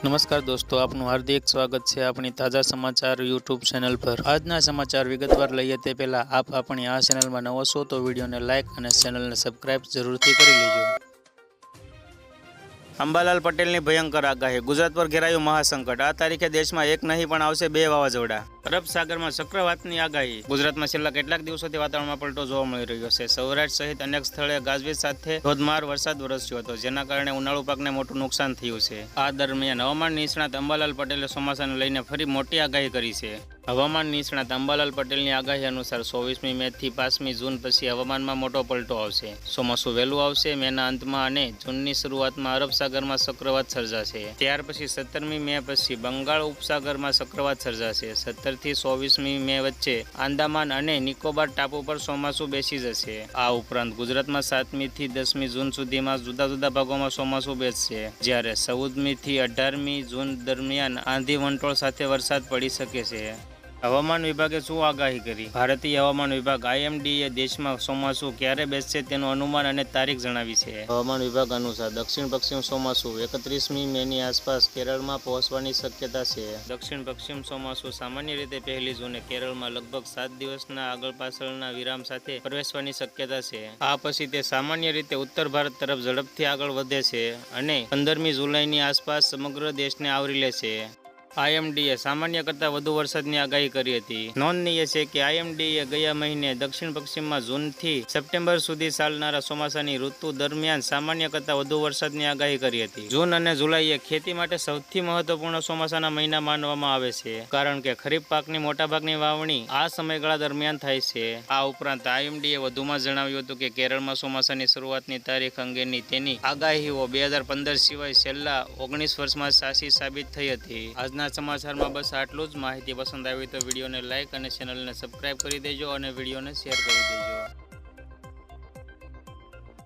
नमस्कार दोस्तों, आपનું हार्दिक સ્વાગત છે આપણી તાજા સમાચાર યુટ્યુબ ચેનલ પર। આજના સમાચાર વિગતવાર લઈએ તે પહેલા આપ આપણી આ ચેનલમાં નવો છો તો વિડીયોને લાઇક અને ચેનલને સબસ્ક્રાઇબ જરૂરથી કરી લેજો। અંબાલાલ પટેલની ભયંકર આગાહી, ગુજરાત પર ઘેરાયું મહાસંકટ। આ તારીખે દેશમાં એક નહીં પણ આવશે બે વાવાઝોડા। અરબ સાગરમાં ચક્રવાતની આગાહી। ગુજરાતમાં છેલ્લા કેટલાક દિવસોથી વાતાવરણમાં પલટો જોવા મળી રહ્યો છે। સૌરાષ્ટ્ર સહિત અનેક સ્થળે ગાજવીજ સાથે ધોધમાર વરસાદ વરસ્યો હતો, જેના કારણે ઉનાળુ પાકને મોટું નુકસાન થયું છે। આ દરમિયાન હવામાન નિષ્ણાત અંબાલાલ પટેલે ચોમાસાને લઈને ફરી મોટી આગાહી કરી છે। હવામાન નિષ્ણાત અંબાલાલ પટેલની આગાહી અનુસાર 24મી મે થી 5મી જૂન પછી હવામાનમાં મોટો પલટો આવશે। ચોમાસું વહેલું આવશે। મેના અંતમાં અને જૂનની શરૂઆતમાં અરબ સાગરમાં ચક્રવાત સર્જાશે। ત્યાર પછી 17મી મે પછી બંગાળ ઉપસાગરમાં ચક્રવાત સર્જાશે। 17 થી 24મી મે વચ્ચે આંદામાન અને નિકોબાર ટાપુ પર ચોમાસું બેસી જશે। આ ઉપરાંત ગુજરાતમાં 7મી થી 10મી જૂન સુધીમાં જુદા જુદા ભાગોમાં ચોમાસું બેસશે, જ્યારે 14મી થી 18મી જૂન દરમિયાન આંધી વંટોળ સાથે વરસાદ પડી શકે છે। હવામાન વિભાગે શું આગાહી કરી? ભારતીય હવામાન વિભાગ IMDએ દેશમાં ચોમાસું ક્યારે બેસશે તેનું અનુમાન અને તારીખ જણાવી છે। હવામાન વિભાગ અનુસાર દક્ષિણ પશ્ચિમ ચોમાસું 31મી મેની આસપાસ કેરળમાં પહોંચવાની શક્યતા છે। દક્ષિણ પશ્ચિમ ચોમાસું સામાન્ય રીતે 1લી જૂને કેરળમાં લગભગ 7 દિવસના આગળ પાછળના વિરામ સાથે પ્રવેશવાની શક્યતા છે। આ પછી તે સામાન્ય રીતે ઉત્તર ભારત તરફ ઝડપથી આગળ વધે છે અને 15મી જુલાઈની આસપાસ સમગ્ર દેશને આવરી લેશે। IMDએ સામાન્ય કરતાં વધુ વરસાદની આગાહી કરી હતી। નોંધનીય છે કે IMDએ ગયા મહિને દક્ષિણ પશ્ચિમમાં જૂનથી સપ્ટેમ્બર સુધી ચાલનારા ચોમાસાની ઋતુ દરમિયાન સામાન્ય કરતાં વધુ વરસાદની આગાહી કરી હતી। જૂન અને જુલાઈ એ ખેતી માટે સૌથી મહત્વપૂર્ણ ચોમાસાના મહિના માનવામાં આવે છે, કારણ કે ખરીફ પાકની મોટાભાગની વાવણી આ સમયગાળા દરમિયાન થાય છે। આ ઉપરાંત IMDએ વધુમાં જણાવ્યું હતું કે કેરળમાં ચોમાસાની શરૂઆતની તારીખ અંગેની તેની આગાહીઓ 2015 સિવાય છેલ્લા 19 વર્ષમાં સાચી સાબિત થઈ હતી। આજના સમાચારમાં બસ આટલું જ। માહિતી પસંદ આવી તો વિડીયોને લાઇક અને ચેનલને સબસ્ક્રાઇબ કરી દેજો અને વિડીયોને શેર કરી દેજો।